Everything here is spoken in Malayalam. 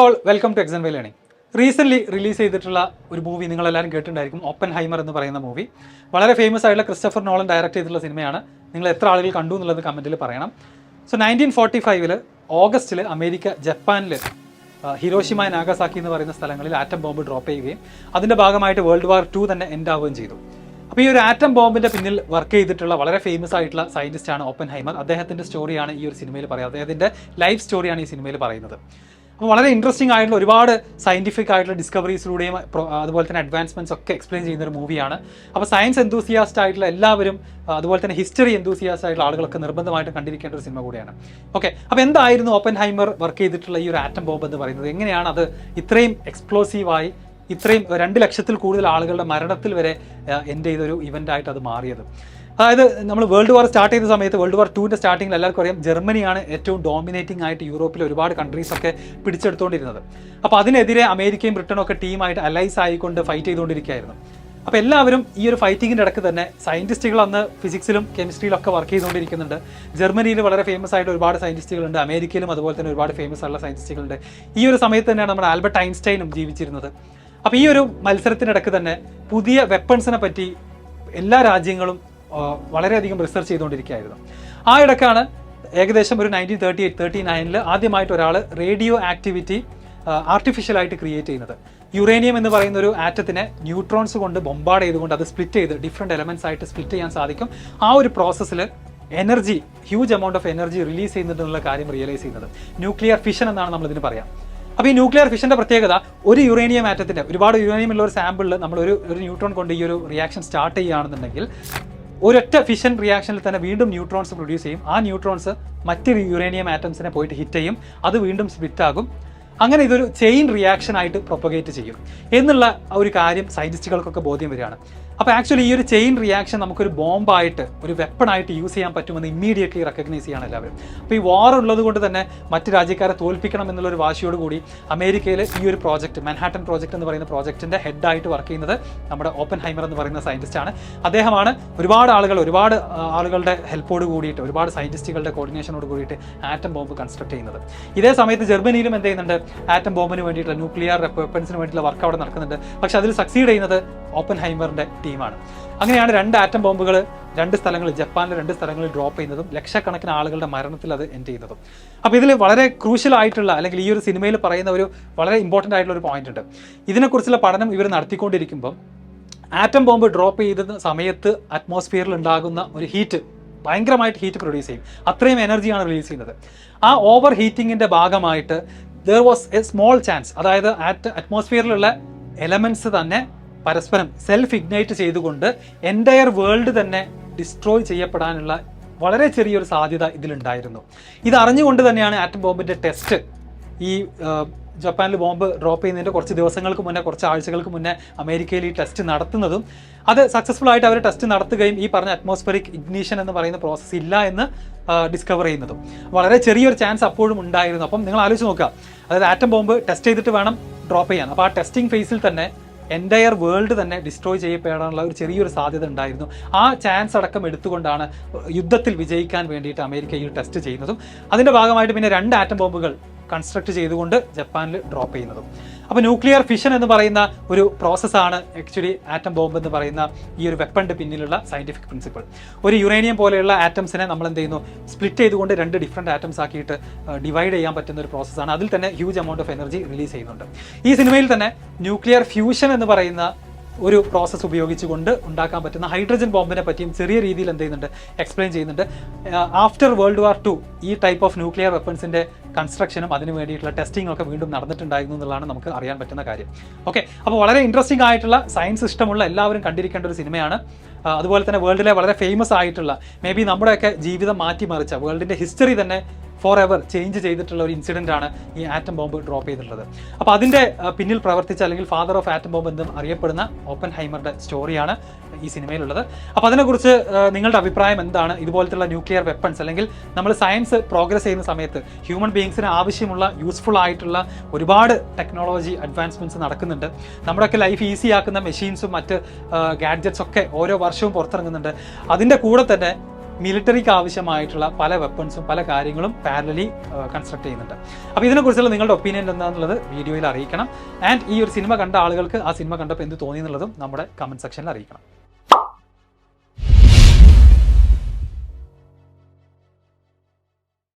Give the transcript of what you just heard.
all, welcome to XandY Learning. Recently release ചെയ്തിട്ടുള്ള ഒരു മൂവി നിങ്ങൾ എല്ലാവരും കേട്ടിട്ടുണ്ടായിരിക്കും, ഓപ്പൻഹൈമർ എന്ന് പറയുന്ന മൂവി. വളരെ ഫേമസ് ആയിട്ടുള്ള ക്രിസ്റ്റഫർ നോളൻ ഡയറക്റ്റ് ചെയ്തിട്ടുള്ള സിനിമയാണ്. നിങ്ങൾ എത്ര ആളുകൾ കണ്ടു എന്നുള്ളത് കമൻറ്റിൽ പറയണം. സോ 1945 ഓഗസ്റ്റിൽ അമേരിക്ക ജപ്പാനിൽ ഹിരോഷിമ നാഗസാക്കി എന്ന് പറയുന്ന സ്ഥലങ്ങളിൽ ആറ്റം ബോംബ് ഡ്രോപ്പ് ചെയ്യുകയും അതിൻ്റെ ഭാഗമായിട്ട് വേൾഡ് വാർ 2 തന്നെ എൻഡ് ആവുകയും ചെയ്തു. അപ്പോൾ ഈ ഒരു ആറ്റം ബോംബിൻ്റെ പിന്നിൽ വർക്ക് ചെയ്തിട്ടുള്ള വളരെ ഫേമസ് ആയിട്ടുള്ള സയൻറ്റിസ്റ്റാണ് ഓപ്പൻഹൈമർ. അദ്ദേഹത്തിൻ്റെ സ്റ്റോറിയാണ് ഈ ഒരു സിനിമയിൽ പറയുന്നത്. അദ്ദേഹത്തിൻ്റെ ലൈഫ് സ്റ്റോറിയാണ് ഈ സിനിമയിൽ പറയുന്നത്. അപ്പോൾ വളരെ ഇൻട്രസ്റ്റിംഗ് ആയിട്ടുള്ള ഒരുപാട് സയൻറ്റിഫിക് ആയിട്ടുള്ള ഡിസ്കവറീസിലൂടെയും അതുപോലെ തന്നെ അഡ്വാൻസ്മെൻറ്റ്സ് ഒക്കെ എക്സ്പ്ലെയിൻ ചെയ്യുന്ന ഒരു മൂവിയാണ്. അപ്പോൾ സയൻസ് എന്തൂസിയാസ്റ്റ് ആയിട്ടുള്ള എല്ലാവരും അതുപോലെ തന്നെ ഹിസ്റ്ററി എന്തൂസിയാസ്റ്റ് ആയിട്ടുള്ള ആളുകളൊക്കെ നിർബന്ധമായിട്ടും കണ്ടിരിക്കേണ്ട ഒരു സിനിമ കൂടിയാണ്. ഓക്കെ, അപ്പോൾ എന്തായിരുന്നു ഓപ്പൻഹൈമർ വർക്ക് ചെയ്തിട്ടുള്ള ഈ ഒരു ആറ്റം ബോംബ് എന്ന് പറയുന്നത്? എങ്ങനെയാണ് അത് ഇത്രയും എക്സ്പ്ലോസീവായി ഇത്രയും 2 ലക്ഷത്തിൽ കൂടുതൽ ആളുകളുടെ മരണത്തിൽ വരെ എൻഡ് ചെയ്തൊരു ഇവൻ്റായിട്ട് അത് മാറിയത്? അതായത് നമ്മൾ വേൾഡ് വാർ സ്റ്റാർട്ട് ചെയ്ത സമയത്ത് വേൾഡ് വാർ 2ൻ്റെ സ്റ്റാർട്ടിങ്ങിൽ എല്ലാവർക്കും അറിയാം, ജർമ്മനിയാണ് ഏറ്റവും ഡോമിനേറ്റിംഗ് ആയിട്ട് യൂറോപ്പിലെ ഒരുപാട് കൺട്രീസൊക്കെ പിടിച്ചെടുത്തുകൊണ്ടിരുന്നത്. അപ്പോൾ അതിനെതിരെ അമേരിക്കയും ബ്രിട്ടനും ഒക്കെ ടീമായിട്ട് അലൈസ് ആയിക്കൊണ്ട് ഫൈറ്റ് ചെയ്തുകൊണ്ടിരിക്കുകയായിരുന്നു. അപ്പോൾ എല്ലാവരും ഈ ഒരു ഫൈറ്റിങ്ങിൻ്റെ ഇടയ്ക്ക് തന്നെ സയൻറ്റിസ്റ്റുകൾ അന്ന് ഫിസിക്സിലും കെമിസ്ട്രിയിലൊക്കെ വർക്ക് ചെയ്തുകൊണ്ടിരിക്കുന്നുണ്ട്. ജർമ്മനിയിൽ വളരെ ഫേമസ് ആയിട്ട് ഒരുപാട് സയൻറ്റിസ്റ്റുകളുണ്ട്, അമേരിക്കയിലും അതുപോലെ തന്നെ ഒരുപാട് ഫേമസ് ആയിട്ടുള്ള സയൻറ്റിസ്റ്റുകളുണ്ട്. ഈ ഒരു സമയത്ത് തന്നെയാണ് നമ്മുടെ ആൽബർട്ട് ഐൻസ്റ്റൈനും ജീവിച്ചിരുന്നത്. അപ്പോൾ ഈ ഒരു മത്സരത്തിനിടയ്ക്ക് തന്നെ പുതിയ വെപ്പൺസിനെ പറ്റി എല്ലാ രാജ്യങ്ങളും വളരെയധികം റിസർച്ച് ചെയ്തുകൊണ്ടിരിക്കുകയായിരുന്നു. ആ ഇടയ്ക്കാണ് ഏകദേശം ഒരു 1938-39 ആദ്യമായിട്ട് ഒരാൾ റേഡിയോ ആക്ടിവിറ്റി ആർട്ടിഫിഷ്യലായിട്ട് ക്രിയേറ്റ് ചെയ്യുന്നത്. യുറേനിയം എന്ന് പറയുന്ന ഒരു ആറ്റത്തിനെ ന്യൂട്രോൺസ് കൊണ്ട് ബൊമ്പാർഡ് ചെയ്തുകൊണ്ട് അത് സ്പ്ലിറ്റ് ചെയ്ത് ഡിഫറെൻറ്റ് എലമെൻറ്റ്സ് ആയിട്ട് സ്പ്ലിറ്റ് ചെയ്യാൻ സാധിക്കും. ആ ഒരു പ്രോസസ്സിൽ energy, huge amount of energy release ചെയ്യുന്നുണ്ടെന്നുള്ള കാര്യം റിയലൈസ് ചെയ്യുന്നത്. ന്യൂക്ലിയർ ഫിഷൻ എന്നാണ് നമ്മളിതിന് പറയാം. അപ്പോൾ ഈ ന്യൂക്ലിയർ ഫിഷൻ്റെ പ്രത്യേകത, ഒരു യുറേനിയം ആറ്റത്തിൻ്റെ ഒരുപാട് യുറേനിയം ഉള്ള ഒരു സാമ്പിളിൽ നമ്മൾ ഒരു ന്യൂട്രോൺ കൊണ്ട് ഈ ഒരു റിയാക്ഷൻ സ്റ്റാർട്ട് ചെയ്യുകയാണെന്നുണ്ടെങ്കിൽ ഒരൊറ്റ ഫിഷൻ റിയാക്ഷനിൽ തന്നെ വീണ്ടും ന്യൂട്രോൺസ് പ്രൊഡ്യൂസ് ചെയ്യും. ആ ന്യൂട്രോൺസ് മറ്റ് യുറേനിയം ആറ്റംസിനെ പോയിട്ട് ഹിറ്റ് ചെയ്യും, അത് വീണ്ടും സ്പ്ലിറ്റ് ആകും. അങ്ങനെ ഇതൊരു ചെയിൻ റിയാക്ഷൻ ആയിട്ട് പ്രൊപ്പഗേറ്റ് ചെയ്യും എന്നുള്ള ഒരു കാര്യം സയൻറ്റിസ്റ്റുകൾക്കൊക്കെ ബോധ്യം വരികയാണ്. അപ്പോൾ ആക്ച്വലി ഈ ഒരു ചെയിൻ റിയാക്ഷൻ നമുക്കൊരു ബോംബായിട്ട് ഒരു വെപ്പണായിട്ട് യൂസ് ചെയ്യാൻ പറ്റുമെന്ന് ഇമ്മീഡിയറ്റ്ലി റെക്കഗ്നൈസ് ചെയ്യാണ് എല്ലാവരും. അപ്പോൾ ഈ വാർ ഉള്ളത് കൊണ്ട് തന്നെ മറ്റ് രാജ്യക്കാരെ തോൽപ്പിക്കണം എന്നുള്ളൊരു വാശിയോട് കൂടി അമേരിക്കയിൽ ഈ ഒരു പ്രോജക്റ്റ്, മാൻഹാട്ടൻ പ്രോജക്റ്റ് എന്ന് പറയുന്ന പ്രോജക്റ്റിൻ്റെ ഹെഡായിട്ട് വർക്ക് ചെയ്യുന്നത് നമ്മുടെ ഓപ്പൻഹൈമർ എന്ന് പറയുന്ന സയൻറ്റിസ്റ്റാണ്. അദ്ദേഹമാണ് ഒരുപാട് ആളുകളുടെ ഹെൽപ്പോട് കൂടിയിട്ട്, ഒരുപാട് സയൻറ്റിസ്റ്റുകളുടെ കോർഡിനേഷനോട് കൂടിയിട്ട് ആറ്റം ബോംബ് കൺസ്ട്രക്ട് ചെയ്യുന്നത്. ഇതേ സമയത്ത് ജർമ്മനിയിലും എന്ത് ചെയ്യുന്നുണ്ട്, ആറ്റം ബോംബിന് വേണ്ടിയിട്ടുള്ള ന്യൂക്ലിയർ വെപ്പൺസിന് വേണ്ടിയിട്ടുള്ള വർക്ക് അവിടെ നടക്കുന്നുണ്ട്. പക്ഷെ അതിൽ സക്സീഡ് ചെയ്യുന്നത് ഓപ്പൻഹൈമറിൻ്റെ ടീമാണ്. അങ്ങനെയാണ് 2 ആറ്റം ബോംബുകൾ 2 സ്ഥലങ്ങളിൽ, ജപ്പാനിലെ 2 സ്ഥലങ്ങളിൽ ഡ്രോപ്പ് ചെയ്യുന്നതും ലക്ഷക്കണക്കിന് ആളുകളുടെ മരണത്തിൽ അത് എൻഡ് ചെയ്യുന്നതും. അപ്പോൾ ഇതിൽ വളരെ ക്രൂഷ്യൽ ആയിട്ടുള്ള, അല്ലെങ്കിൽ ഈ ഒരു സിനിമയിൽ പറയുന്ന ഒരു വളരെ ഇമ്പോർട്ടൻ്റ് ആയിട്ടുള്ള ഒരു പോയിന്റ് ഉണ്ട്. ഇതിനെക്കുറിച്ചുള്ള പഠനം ഇവർ നടത്തിക്കൊണ്ടിരിക്കുമ്പം ആറ്റം ബോംബ് ഡ്രോപ്പ് ചെയ്ത സമയത്ത് അറ്റ്മോസ്ഫിയറിൽ ഉണ്ടാകുന്ന ഒരു ഹീറ്റ്, ഭയങ്കരമായിട്ട് ഹീറ്റ് പ്രൊഡ്യൂസ് ചെയ്യും. അത്രയും എനർജിയാണ് റിലീസ് ചെയ്യുന്നത്. ആ ഓവർ ഹീറ്റിങ്ങിൻ്റെ ഭാഗമായിട്ട് there was A small chance, അതായത് അറ്റ്മോസ്ഫിയറിലുള്ള എലമെൻറ്റ്സ് തന്നെ പരസ്പരം സെൽഫ് ഇഗ്നൈറ്റ് ചെയ്തുകൊണ്ട് എൻറ്റയർ വേൾഡ് തന്നെ ഡിസ്ട്രോയ് ചെയ്യപ്പെടാനുള്ള വളരെ ചെറിയൊരു സാധ്യത ഇതിലുണ്ടായിരുന്നു. ഇത് അറിഞ്ഞുകൊണ്ട് തന്നെയാണ് ആറ്റം ബോംബിൻ്റെ ടെസ്റ്റ് ഈ ജപ്പാനിൽ ബോംബ് ഡ്രോപ്പ് ചെയ്യുന്നതിൻ്റെ കുറച്ച് ദിവസങ്ങൾക്ക് മുന്നേ, കുറച്ച് ആഴ്ചകൾക്ക് മുന്നേ അമേരിക്കയിൽ ഈ ടെസ്റ്റ് നടത്തുന്നതും അത് സക്സസ്ഫുൾ ആയിട്ട് അവർ ടെസ്റ്റ് നടത്തുകയും ഈ പറഞ്ഞ അറ്റ്മോസ്ഫിയറിക് ഇഗ്നീഷൻ എന്ന് പറയുന്ന പ്രോസസ്സ് ഇല്ല എന്ന് ഡിസ്കവർ ചെയ്യുന്നതും. വളരെ ചെറിയൊരു ചാൻസ് അപ്പോഴും ഉണ്ടായിരുന്നു. അപ്പം നിങ്ങൾ ആലോചിച്ച് നോക്കുക, അതായത് ആറ്റം ബോംബ് ടെസ്റ്റ് ചെയ്തിട്ട് വേണം ഡ്രോപ്പ് ചെയ്യാൻ. അപ്പോൾ ആ ടെസ്റ്റിംഗ് ഫേസിൽ തന്നെ എൻറ്റയർ വേൾഡ് തന്നെ ഡിസ്ട്രോയ് ചെയ്യപ്പെടാനുള്ള ഒരു ചെറിയൊരു സാധ്യത ഉണ്ടായിരുന്നു. ആ ചാൻസ് അടക്കം എടുത്തുകൊണ്ടാണ് യുദ്ധത്തിൽ വിജയിക്കാൻ വേണ്ടിയിട്ട് അമേരിക്ക ഈ ടെസ്റ്റ് ചെയ്യുന്നതും അതിൻ്റെ ഭാഗമായിട്ട് പിന്നെ 2 ആറ്റം ബോംബുകൾ കൺസ്ട്രക്ട് ചെയ്തുകൊണ്ട് ജപ്പാനിൽ ഡ്രോപ്പ് ചെയ്യുന്നതും. അപ്പോൾ ന്യൂക്ലിയർ ഫിഷൻ എന്ന് പറയുന്ന ഒരു പ്രോസസ്സാണ് ആക്ച്വലി ആറ്റം ബോംബ് എന്ന് പറയുന്ന ഈ ഒരു വെപ്പണിൻ്റെ പിന്നിലുള്ള സയൻറ്റിഫിക് പ്രിൻസിപ്പിൾ. ഒരു യുറേനിയം പോലെയുള്ള ആറ്റംസിനെ നമ്മൾ എന്ത് ചെയ്യുന്നു, സ്പ്ലിറ്റ് ചെയ്തുകൊണ്ട് 2 ഡിഫറെൻറ്റ് ആറ്റംസ് ആക്കിയിട്ട് ഡിവൈഡ് ചെയ്യാൻ പറ്റുന്ന ഒരു പ്രോസസ്സാണ്. അതിൽ തന്നെ huge amount of energy release ചെയ്യുന്നുണ്ട്. ഈ സിനിമയിൽ തന്നെ ന്യൂക്ലിയർ ഫ്യൂഷൻ എന്ന് പറയുന്ന ഒരു പ്രോസസ്സ് ഉപയോഗിച്ചുകൊണ്ട് ഉണ്ടാക്കാൻ പറ്റുന്ന ഹൈഡ്രജൻ ബോംബിനെ പറ്റിയും ചെറിയ രീതിയിൽ എന്ത് ചെയ്യുന്നുണ്ട്, എക്സ്പ്ലെയിൻ ചെയ്യുന്നുണ്ട്. ആഫ്റ്റർ വേൾഡ് വാർ 2 ഈ ടൈപ്പ് ഓഫ് ന്യൂക്ലിയർ വെപ്പൺസിൻ്റെ കൺസ്ട്രക്ഷനും അതിന് വേണ്ടിയിട്ടുള്ള ടെസ്റ്റിംഗ് ഒക്കെ വീണ്ടും നടന്നിട്ടുണ്ടായിരുന്നു എന്നുള്ളതാണ് നമുക്ക് അറിയാൻ പറ്റുന്ന കാര്യം. ഓക്കെ, അപ്പോൾ വളരെ ഇൻട്രസ്റ്റിംഗ് ആയിട്ടുള്ള, സയൻസ് ഇഷ്ടമുള്ള എല്ലാവരും കണ്ടിരിക്കേണ്ട ഒരു സിനിമയാണ്. അതുപോലെ തന്നെ വേൾഡിലെ വളരെ ഫേമസ് ആയിട്ടുള്ള, മേ ബി നമ്മുടെയൊക്കെ ജീവിതം മാറ്റിമറിച്ച, വേൾഡിൻ്റെ ഹിസ്റ്ററി തന്നെ ഫോർ എവർ ചേഞ്ച് ചെയ്തിട്ടുള്ള ഒരു ഇൻസിഡൻ്റ് ആണ് ഈ ആറ്റം ബോംബ് ഡ്രോപ്പ് ചെയ്തിട്ടുള്ളത്. അപ്പോൾ അതിൻ്റെ പിന്നിൽ പ്രവർത്തിച്ച, അല്ലെങ്കിൽ ഫാദർ ഓഫ് ആറ്റം ബോംബ് എന്നും അറിയപ്പെടുന്ന ഓപ്പൻഹൈമറുടെ സ്റ്റോറിയാണ് ഈ സിനിമയിലുള്ളത്. അപ്പോൾ അതിനെക്കുറിച്ച് നിങ്ങളുടെ അഭിപ്രായം എന്താണ്? ഇതുപോലത്തുള്ള ന്യൂക്ലിയർ വെപ്പൺസ്, അല്ലെങ്കിൽ നമ്മൾ സയൻസ് പ്രോഗ്രസ് ചെയ്യുന്ന സമയത്ത് ഹ്യൂമൻ ബീയിങ്സിന് ആവശ്യമുള്ള യൂസ്ഫുൾ ആയിട്ടുള്ള ഒരുപാട് ടെക്നോളജി അഡ്വാൻസ്മെൻറ്റ്സ് നടക്കുന്നുണ്ട്. നമ്മുടെയൊക്കെ ലൈഫ് ഈസി ആക്കുന്ന മെഷീൻസും മറ്റ് ഗാഡ്ജറ്റ്സ് ഒക്കെ ഓരോ വർഷവും പുറത്തിറങ്ങുന്നുണ്ട്. അതിൻ്റെ കൂടെ തന്നെ മിലിറ്ററിക്ക് ആവശ്യമായിട്ടുള്ള പല വെപ്പൺസും പല കാര്യങ്ങളും പാരലലി കൺസ്ട്രക്ട് ചെയ്യുന്നുണ്ട്. അപ്പോൾ ഇതിനെക്കുറിച്ചുള്ള നിങ്ങളുടെ ഒപ്പീനിയൻ എന്താണെന്നുള്ളത് വീഡിയോയിൽ അറിയിക്കണം. ആൻഡ് ഈ ഒരു സിനിമ കണ്ട ആളുകൾക്ക് ആ സിനിമ കണ്ടപ്പോൾ എന്ത് തോന്നി എന്നുള്ളതും നമ്മുടെ കമൻറ്റ് സെക്ഷനിൽ അറിയിക്കണം.